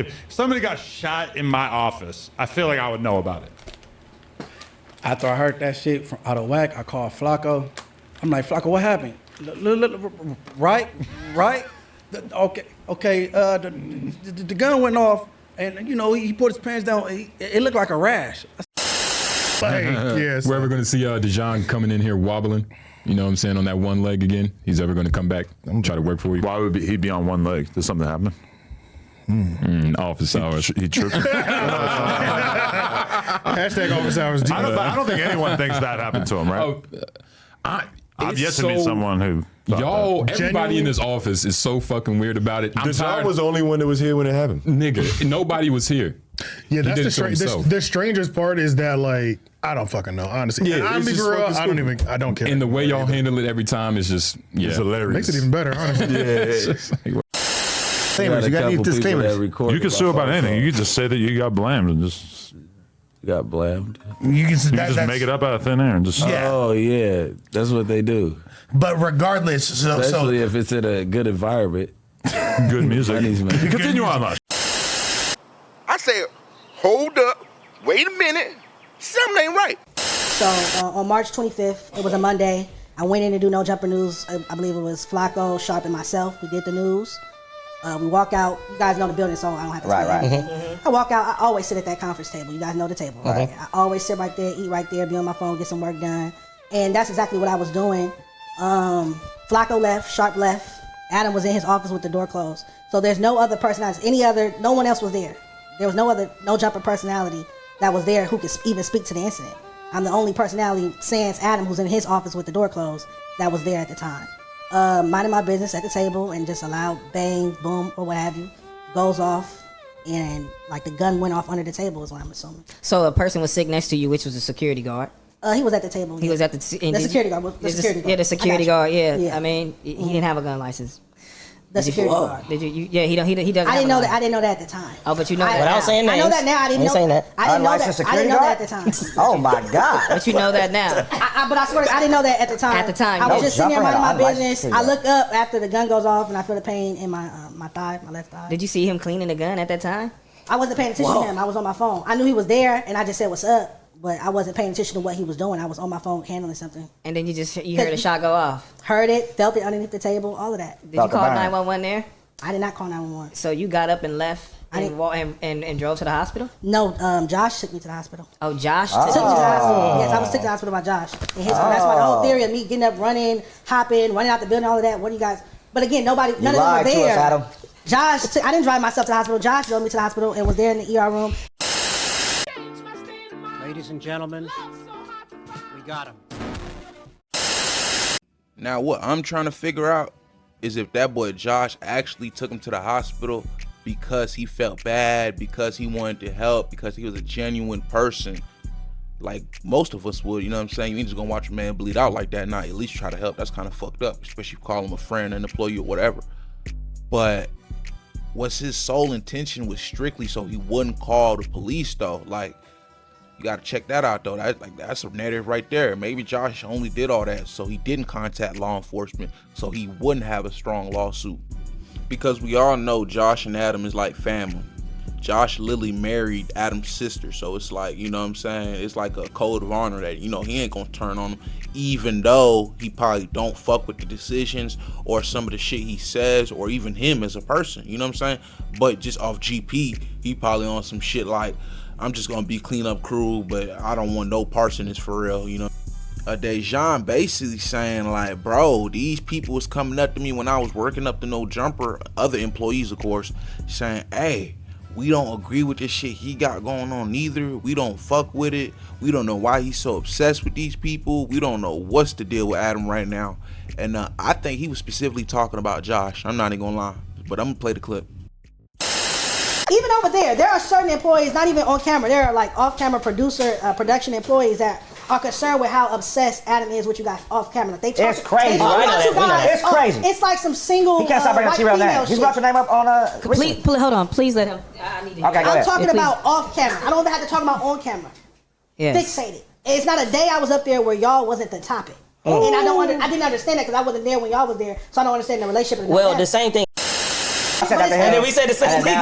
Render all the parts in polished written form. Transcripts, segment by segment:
If somebody got shot in my office, I feel like I would know about it. After I heard that shit from out of whack, I called Flacco. I'm like, Flacco, what happened? Right? Okay. The gun went off, and you know he put his pants down. It looked like a rash. We're ever gonna see Dejon coming in here wobbling? You know what I'm saying, on that one leg again? He's ever gonna come back and try to work for you? Why would he be on one leg? Did something happen? Office hours. He tripped. Hashtag office hours. I don't think anyone thinks that happened to him, right? I've yet to meet someone who. Everybody in this office is so fucking weird about it. Dejon was the only one that was here when it happened. Nigga, nobody was here. Yeah, that's the strangest part is that, like, I don't fucking know, honestly. Yeah, I'm be real, I don't care. And the way y'all handle it every time is just, it's hilarious. Makes it even better, honestly. You got any disclaimers? You can sue about anything. You can just say that you got blamed and just. You got blamed. You can just make it up out of thin air and just. Yeah. Oh yeah, that's what they do. But regardless, especially if it's in a good environment, good music. Continue on, Lush. I said, hold up, wait a minute, something ain't right. So on March 25th, it was a Monday. I went in to do No Jumper News. I believe it was Flacco, Sharp, and myself. We did the news. We walk out. You guys know the building, so I don't have to say anything. I walk out. I always sit at that conference table. You guys know the table, right? I always sit right there, eat right there, be on my phone, get some work done. And that's exactly what I was doing. Flacco left, Sharp left. Adam was in his office with the door closed. So there's no other personality. No one else was there. There was no other No Jumper personality that was there who could even speak to the incident. I'm the only personality, sans Adam, who's in his office with the door closed, that was there at the time. Minding my business at the table and just allowed bang, boom, or what have you, goes off, and like the gun went off under the table is what I'm assuming. So a person was sitting next to you, which was a security guard. He was at the table. He was at the security guard. The security guard. Yeah, the security guard. Yeah. I mean, he didn't have a gun license. The security guard. Did you? Yeah, he doesn't. I didn't know that. I didn't know that at the time. Oh, but you know that. Without saying names. I know that now. I didn't know that. I didn't know that. I didn't know that at the time. Oh my God! But you know that now. But I swear, I didn't know that at the time. At the time, I was just sitting there minding my business. I look up after the gun goes off, and I feel the pain in my thigh, my left thigh. Did you see him cleaning the gun at that time? I wasn't paying attention to him. I was on my phone. I knew he was there, and I just said, "What's up?" But I wasn't paying attention to what he was doing. I was on my phone handling something. And then you heard a shot go off. Heard it, felt it underneath the table, all of that. Did you call 911 there? I did not call 911. So you got up and left and drove to the hospital? No, Josh took me to the hospital. Oh, Josh took me to the hospital. Yes, I was taken to the hospital by Josh. And that's why the whole theory of me getting up, running, hopping, running out the building, all of that. What do you guys? But again, none of them were there. Adam. Josh, I didn't drive myself to the hospital. Josh drove me to the hospital and was there in the ER room. Ladies and gentlemen, we got him. Now what I'm trying to figure out is if that boy Josh actually took him to the hospital because he felt bad, because he wanted to help, because he was a genuine person. Like most of us would, you know what I'm saying? You ain't just gonna watch a man bleed out like that and not at least try to help. That's kind of fucked up, especially if you call him a friend, an employee, or whatever. But was his sole intention was strictly so he wouldn't call the police though? Like, you gotta check that out though. That's a narrative right there. Maybe Josh only did all that so he didn't contact law enforcement, so he wouldn't have a strong lawsuit. Because we all know Josh and Adam is like family. Josh literally married Adam's sister, so it's like, you know what I'm saying? It's like a code of honor that, you know, he ain't gonna turn on him, even though he probably don't fuck with the decisions or some of the shit he says, or even him as a person, you know what I'm saying? But just off GP, he probably on some shit like, I'm just gonna be cleanup crew, but I don't want no parts in this for real, you know? Dejon basically saying like, bro, these people was coming up to me when I was working up the No Jumper, other employees of course, saying, hey, we don't agree with this shit he got going on either. We don't fuck with it. We don't know why he's so obsessed with these people. We don't know what's the deal with Adam right now. And I think he was specifically talking about Josh. I'm not even gonna lie, but I'm gonna play the clip. Even over there are certain employees, not even on camera, there are like off-camera production employees that are concerned with how obsessed Adam is with you guys off camera. Like it's crazy. It's crazy. It's like some single he can't stop bringing your name. He's brought your name up on hold on, please let him. I'm talking about off camera. I don't even have to talk about on camera. Yes. Fixated. It's not a day I was up there where y'all wasn't the topic. And I didn't understand that because I wasn't there when y'all was there, so I don't understand the relationship. Well, the same thing. And then we said the same thing.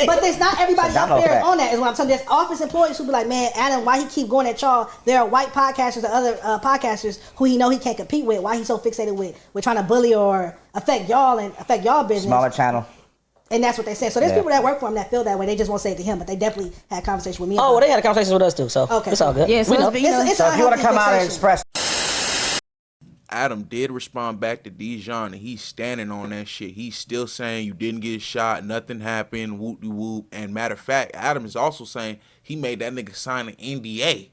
But there's not everybody up there on that. Is what I'm telling you. There's office employees who be like, man, Adam, why he keep going at y'all? There are white podcasters and other podcasters who he know he can't compete with. Why he's so fixated with trying to bully or affect y'all and affect y'all business. Smaller channel. And that's what they said. So there's people that work for him that feel that way. They just won't say it to him, but they definitely had conversation with me. Oh, well, they had a conversation with us too. So it's all good. Yeah, so so if you want to come out and express. Adam did respond back to Dejon, and he's standing on that shit. He's still saying you didn't get shot, nothing happened, whoop de whoop. And matter of fact, Adam is also saying he made that nigga sign an NDA.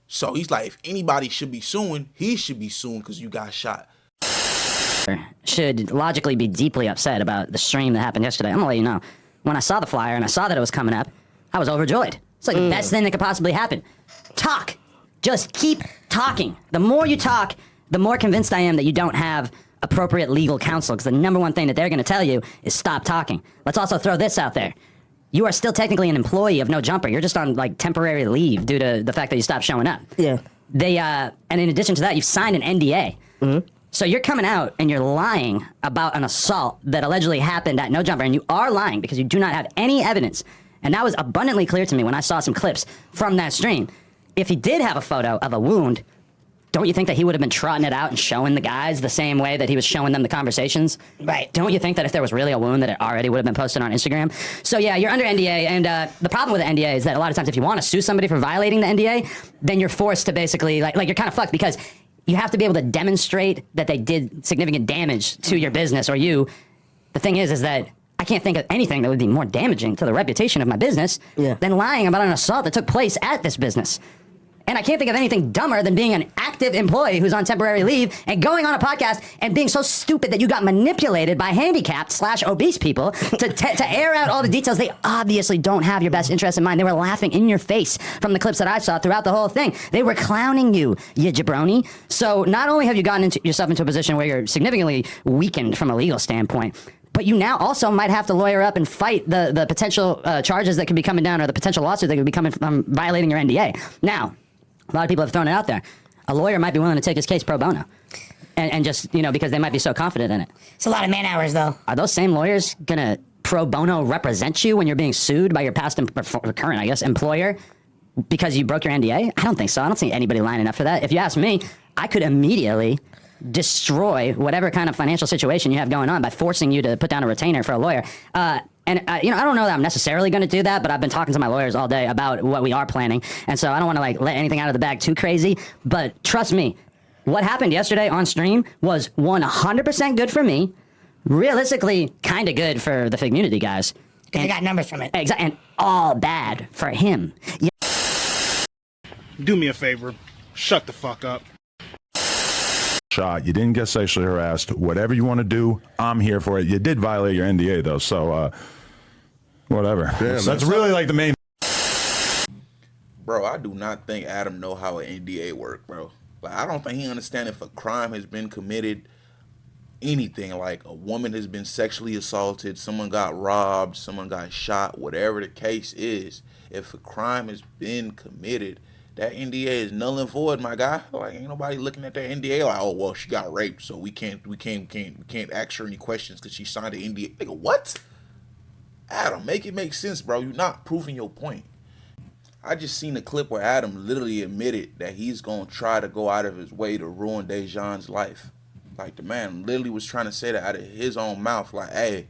So he's like, if anybody should be suing, he should be suing because you got shot. Should logically be deeply upset about the stream that happened yesterday. I'm gonna let you know. When I saw the flyer and I saw that it was coming up, I was overjoyed. It's like the best thing that could possibly happen. Talk. Just keep talking. The more you talk, the more convinced I am that you don't have appropriate legal counsel, because the number one thing that they're going to tell you is stop talking. Let's also throw this out there. You are still technically an employee of No Jumper. You're just on like temporary leave due to the fact that you stopped showing up. Yeah. They and in addition to that, you've signed an NDA. Mm-hmm. So you're coming out and you're lying about an assault that allegedly happened at No Jumper, and you are lying because you do not have any evidence. And that was abundantly clear to me when I saw some clips from that stream. If he did have a photo of a wound, don't you think that he would have been trotting it out and showing the guys the same way that he was showing them the conversations? Right. Don't you think that if there was really a wound that it already would have been posted on Instagram? So yeah, you're under NDA, and the problem with the NDA is that a lot of times if you want to sue somebody for violating the NDA, then you're forced to basically, like you're kind of fucked because you have to be able to demonstrate that they did significant damage to your business or you. The thing is that I can't think of anything that would be more damaging to the reputation of my business than lying about an assault that took place at this business. And I can't think of anything dumber than being an active employee who's on temporary leave and going on a podcast and being so stupid that you got manipulated by handicapped/obese people to air out all the details. They obviously don't have your best interest in mind. They were laughing in your face from the clips that I saw throughout the whole thing. They were clowning you jabroni. So not only have you gotten yourself into a position where you're significantly weakened from a legal standpoint, but you now also might have to lawyer up and fight the potential charges that could be coming down or the potential lawsuit that could be coming from violating your NDA. Now, a lot of people have thrown it out there. A lawyer might be willing to take his case pro bono. And just, because they might be so confident in it. It's a lot of man hours, though. Are those same lawyers going to pro bono represent you when you're being sued by your past and current, I guess, employer because you broke your NDA? I don't think so. I don't see anybody lining up for that. If you ask me, I could immediately destroy whatever kind of financial situation you have going on by forcing you to put down a retainer for a lawyer. And I don't know that I'm necessarily going to do that, but I've been talking to my lawyers all day about what we are planning. And so I don't want to let anything out of the bag too crazy. But trust me, what happened yesterday on stream was 100% good for me. Realistically, kind of good for the Figmunity guys. Because they got numbers from it. Exactly. And all bad for him. Yeah. Do me a favor. Shut the fuck up. Shot. You didn't get sexually harassed. Whatever you want to do, I'm here for it. You did violate your NDA, though. So, whatever. Damn, that's really like the main. Bro, I do not think Adam know how an NDA work, bro. Like, I don't think he understand if a crime has been committed, anything like a woman has been sexually assaulted, someone got robbed, someone got shot, whatever the case is. If a crime has been committed, that NDA is null and void, my guy. Like, ain't nobody looking at that NDA like, oh well, she got raped, so we can't ask her any questions because she signed the NDA. Nigga, what? Adam, make it make sense, bro. You're not proving your point. I just seen a clip where Adam literally admitted that he's gonna try to go out of his way to ruin Dejon's life. Like, the man literally was trying to say that out of his own mouth. Like, hey,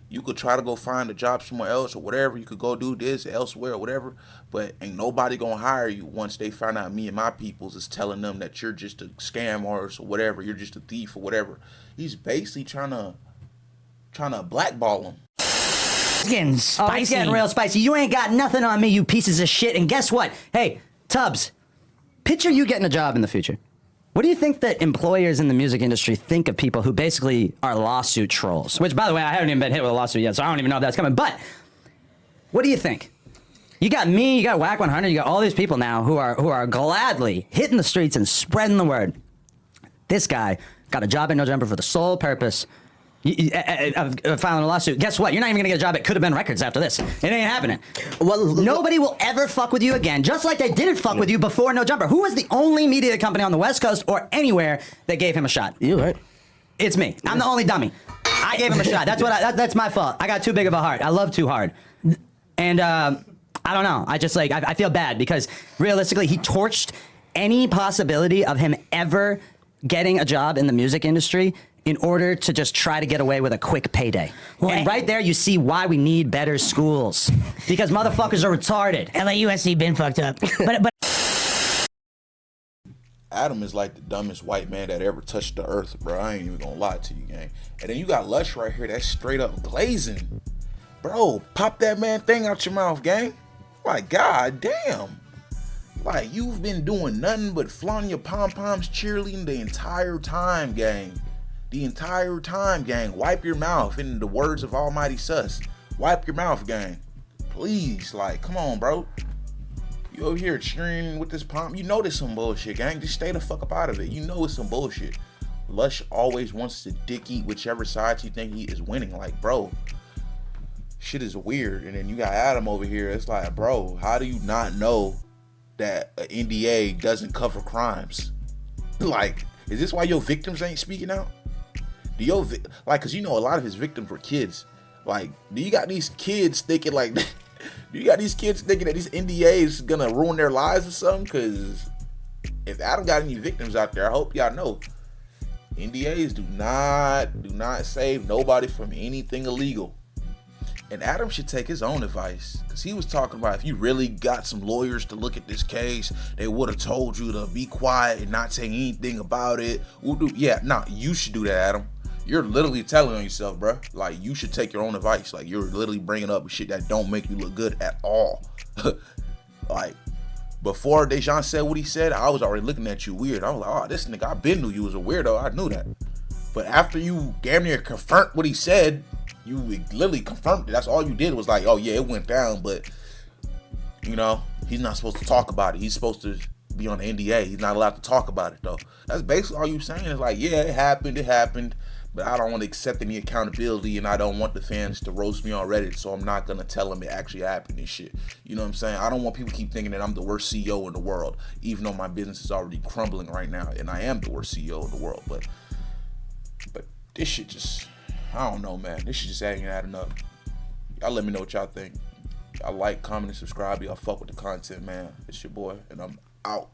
you could try to go find a job somewhere else or whatever. You could go do this elsewhere or whatever. But ain't nobody gonna hire you once they find out me and my peoples is telling them that you're just a scam artist or whatever. You're just a thief or whatever. He's basically trying to blackball him. It's getting spicy. Oh, it's getting real spicy. You ain't got nothing on me, you pieces of shit. And guess what? Hey, Tubbs, picture you getting a job in the future. What do you think that employers in the music industry think of people who basically are lawsuit trolls? Which, by the way, I haven't even been hit with a lawsuit yet, so I don't even know if that's coming. But what do you think? You got me, you got Whack 100, you got all these people now who are gladly hitting the streets and spreading the word. This guy got a job at No Jumper for the sole purpose of filing a lawsuit. Guess what? You're not even gonna get a job at Could Have Been Records after this. It ain't happening. Well, nobody will ever fuck with you again, just like they didn't fuck with you before No Jumper. Who was the only media company on the West Coast or anywhere that gave him a shot? You right. It's me. I'm the only dummy. I gave him a shot. That's my fault. I got too big of a heart. I love too hard. And I don't know. I just like, I feel bad because realistically, he torched any possibility of him ever getting a job in the music industry in order to just try to get away with a quick payday. And right there, you see why we need better schools. Because motherfuckers are retarded. LAUSD been fucked up. But Adam is like the dumbest white man that ever touched the earth, bro. I ain't even gonna lie to you, gang. And then you got Lush right here that's straight up glazing. Bro, pop that man thing out your mouth, gang. Like, god damn. Like, you've been doing nothing but flaunting your pom-poms cheerleading the entire time, gang. The entire time, gang. Wipe your mouth, in the words of Almighty Sus. Wipe your mouth, gang. Please, like, come on, bro. You over here cheering with this pomp. You know there's some bullshit, gang. Just stay the fuck up out of it. You know it's some bullshit. Lush always wants to dick eat whichever side you think he is winning. Like, bro, shit is weird. And then you got Adam over here. It's like, bro, how do you not know that an NDA doesn't cover crimes? Like, is this why your victims ain't speaking out? Do your cause you know a lot of his victims were kids. Like, do you got these kids thinking like do you got these kids thinking that these NDAs gonna ruin their lives or something? Cause if Adam got any victims out there, I hope y'all know NDAs do not save nobody from anything illegal. And Adam should take his own advice, because he was talking about if you really got some lawyers to look at this case, they would have told you to be quiet and not say anything about it. Yeah, nah, you should do that, Adam. You're literally telling on yourself, bro. Like, you should take your own advice. Like, you're literally bringing up shit that don't make you look good at all. Like, before Dejon said what he said, I was already looking at you weird. I was like, oh, this nigga, I been knew you was a weirdo. I knew that. But after you damn near confirmed what he said, you literally confirmed it. That's all you did was like, oh yeah, it went down, but you know, he's not supposed to talk about it. He's supposed to be on the NDA. He's not allowed to talk about it though. That's basically all you saying is like, yeah, it happened, but I don't want to accept any accountability, and I don't want the fans to roast me on Reddit, so I'm not gonna tell them it actually happened and shit. You know what I'm saying? I don't want people to keep thinking that I'm the worst CEO in the world, even though my business is already crumbling right now, and I am the worst CEO in the world. But this shit just, I don't know, man. This shit just ain't adding up. Y'all let me know what y'all think. Y'all like, comment, and subscribe. Y'all fuck with the content, man. It's your boy, and I'm out.